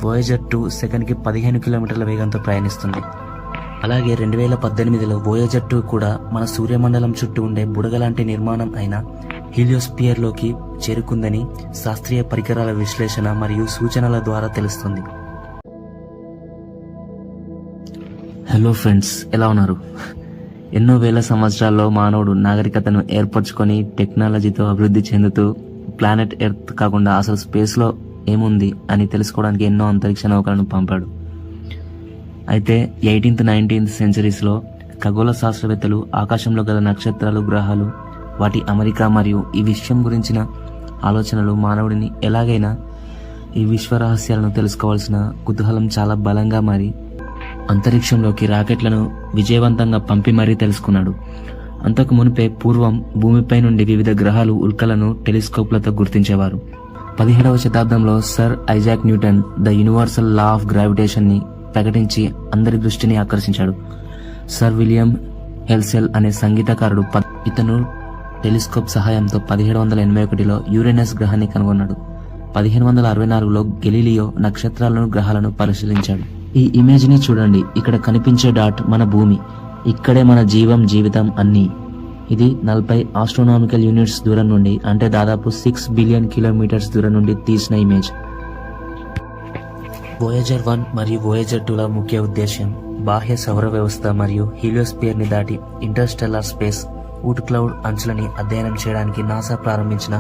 Voyager 2 సెకండ్కి 15 కిలోమీటర్ల వేగంతో ప్రయాణిస్తుంది. అలాగే 2018లో వోయేజర్ 2 కూడా మన సూర్యమండలం చుట్టూ ఉండే బుడగలాంటి నిర్మాణం అయిన హీలియోస్పియర్లోకి చేరుకుందని శాస్త్రీయ పరికరాల విశ్లేషణ మరియు సూచనల ద్వారా తెలుస్తుంది. హలో ఫ్రెండ్స్, ఎలా ఉన్నారు? ఎన్నో వేల సంవత్సరాల్లో మానవుడు నాగరికతను ఏర్పరచుకొని టెక్నాలజీతో అభివృద్ధి చెందుతూ ప్లానెట్ ఎర్త్ కాకుండా అసలు స్పేస్లో ఏముంది అని తెలుసుకోవడానికి ఎన్నో అంతరిక్ష నౌకలను పంపాడు. అయితే 18th 19th సెంచరీస్లో ఖగోళ శాస్త్రవేత్తలు ఆకాశంలో గల నక్షత్రాలు, గ్రహాలు, వాటి అమరిక మరియు ఈ విషయం గురించిన ఆలోచనలు మానవుడిని ఎలాగైనా ఈ విశ్వ రహస్యాలను తెలుసుకోవాల్సిన కుతూహలం చాలా బలంగా మారి అంతరిక్షంలోకి రాకెట్లను విజయవంతంగా పంపి మరీ తెలుసుకున్నాడు. అంతకు మునిపే పూర్వం భూమిపై నుండి వివిధ గ్రహాలు, ఉల్కలను టెలిస్కోప్లతో గుర్తించేవారు. 17వ శతాబ్దంలో sir Isaac Newton the universal law of gravitation ని ప్రకటించి అందరి దృష్టిని ఆకర్షించాడు. సర్ విలియం హెల్సెల్ అనే సంగీతకారుడు ఇతను టెలిస్కోప్ సహాయంతో 1781లో యురేనస్ గ్రహాన్ని కనుగొన్నాడు. 1564లో గెలీలియో నక్షత్రాలను, గ్రహాలను పరిశీలించాడు. ఈ ఇమేజ్ ని చూడండి. ఇక్కడ కనిపించే డాట్ మన భూమి. ఇక్కడే మన జీవితం అన్నీ. ఇది 40 ఆస్ట్రోనామికల్ యూనిట్స్ దూరం నుండి, అంటే దాదాపు 6 బిలియన్ కిలోమీటర్స్ దూరం నుండి తీసిన ఇమేజ్. వోయేజర్ 1 మరియు వోయేజర్ 2ల ముఖ్య ఉద్దేశ్యం బాహ్య సౌర వ్యవస్థ మరియు హీలియోస్పియర్ ని దాటి ఇంటర్స్టెల్లార్ స్పేస్ ఊట్ క్లౌడ్ అంచులని అధ్యయనం చేయడానికి నాసా ప్రారంభించిన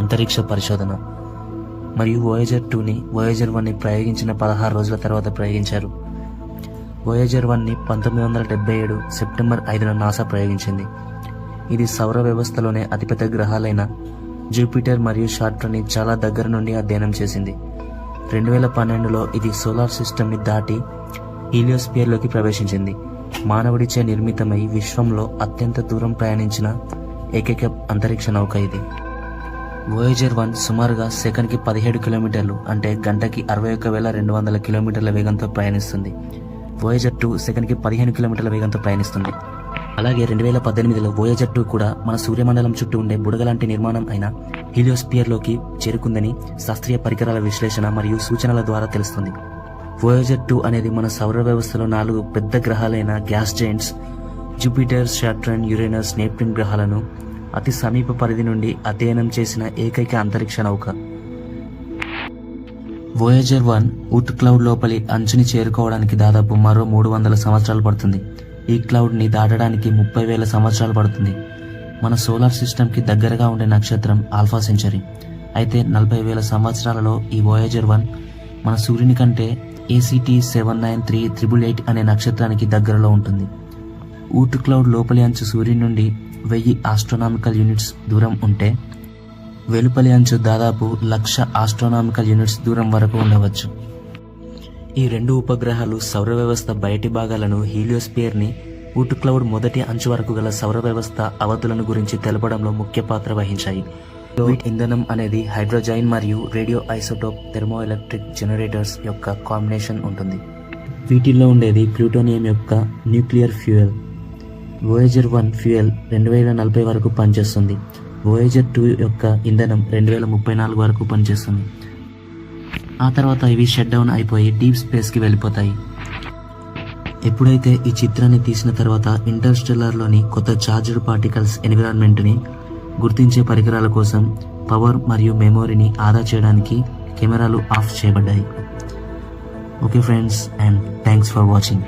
అంతరిక్ష పరిశోధన. మరియు వోయేజర్ 2ని వోయేజర్ 1ని ప్రయోగించిన 16 రోజుల తర్వాత ప్రయోగించారు. వోయేజర్ 1ని 1977 సెప్టెంబర్ 5న నాసా ప్రయోగించింది. ఇది సౌర వ్యవస్థలోనే అతిపెద్ద గ్రహాలైన జూపిటర్ మరియు శాట్రన్ని చాలా దగ్గర నుండి అధ్యయనం చేసింది. 2012లో ఇది సోలార్ సిస్టమ్ని దాటి హీలియోస్పియర్లోకి ప్రవేశించింది. మానవుడిచే నిర్మితమై విశ్వంలో అత్యంత దూరం ప్రయాణించిన ఏకైక అంతరిక్ష నౌక ఇది. వోయేజర్ 1 సుమారుగా సెకండ్కి 17 కిలోమీటర్లు, అంటే గంటకి 61,200 కిలోమీటర్ల వేగంతో ప్రయాణిస్తుంది. వోయేజర్ 2 సెకండ్కి 15 కిలోమీటర్ల వేగంతో ప్రయాణిస్తుంది. అలాగే 2018లో వోయేజర్ 2 కూడా మన సూర్యమండలం చుట్టూ ఉండే బుడగలాంటి నిర్మాణం అయిన హీలియోస్పియర్లోకి చేరుకుందని శాస్త్రీయ పరికరాల విశ్లేషణ మరియు సూచనల ద్వారా తెలుస్తుంది. వోయేజర్ 2 అనేది మన సౌర వ్యవస్థలో 4 పెద్ద గ్రహాలైన gas giants Jupiter, Saturn, Uranus, Neptune గ్రహాలను అతి సమీప పరిధి నుండి అధ్యయనం చేసిన ఏకైక అంతరిక్ష నౌక. వోయేజర్ 1 ఊట్ క్లౌడ్ లోపలి అంచుని చేరుకోవడానికి దాదాపు మరో 300 సంవత్సరాలు పడుతుంది. ఈ క్లౌడ్ ని దాటడానికి 30,000 సంవత్సరాలు పడుతుంది. మన సోలార్ సిస్టమ్ కి దగ్గరగా ఉండే నక్షత్రం ఆల్ఫా సెంచరీ. అయితే 40,000 సంవత్సరాలలో ఈ వోయేజర్ 1 మన సూర్యుని కంటే ACT 793888 అనే నక్షత్రానికి దగ్గరలో ఉంటుంది. ఊట్ క్లౌడ్ లోపలి అంచు సూర్యుని నుండి 1000 ఆస్ట్రోనామికల్ యూనిట్స్ దూరం ఉంటే వెలుపలి అంచు దాదాపు 1,00,000 ఆస్ట్రోనామికల్ యూనిట్స్ దూరం వరకు ఉండవచ్చు. ఈ 2 ఉపగ్రహాలు సౌర వ్యవస్థ బయటి భాగాలను, హీలియోస్పియర్ ని, ఊట్ క్లౌడ్ మొదటి అంచు వరకు గల సౌర వ్యవస్థ అవధులను గురించి తెలపడంలో ముఖ్య పాత్ర వహించాయి. వీటి ఇంధనం అనేది హైడ్రోజైన్ మరియు radio isotope thermo electric generators యొక్క కాంబినేషన్ ఉంటుంది. వీటిల్లో ఉండేది ప్లూటోనియం యొక్క న్యూక్లియర్ ఫ్యూయల్. వోయేజర్ 1 ఫ్యూయల్ 2040 వరకు పనిచేస్తుంది. వోయేజర్ 2 యొక్క ఇంధనం 2034 వరకు పనిచేస్తుంది. ఆ తర్వాత ఇవి షట్ డౌన్ అయిపోయి డీప్ స్పేస్కి వెళ్ళిపోతాయి. ఎప్పుడైతే ఈ చిత్రాన్ని తీసిన తర్వాత ఇంటర్స్టెల్లార్లోని కొత్త చార్జ్డ్ పార్టికల్స్ ఎన్విరాన్మెంట్ని గుర్తించే పరికరాల కోసం పవర్ మరియు మెమొరీని ఆదా చేయడానికి కెమెరాలు ఆఫ్ చేయబడ్డాయి. Okay friends, and thanks for watching.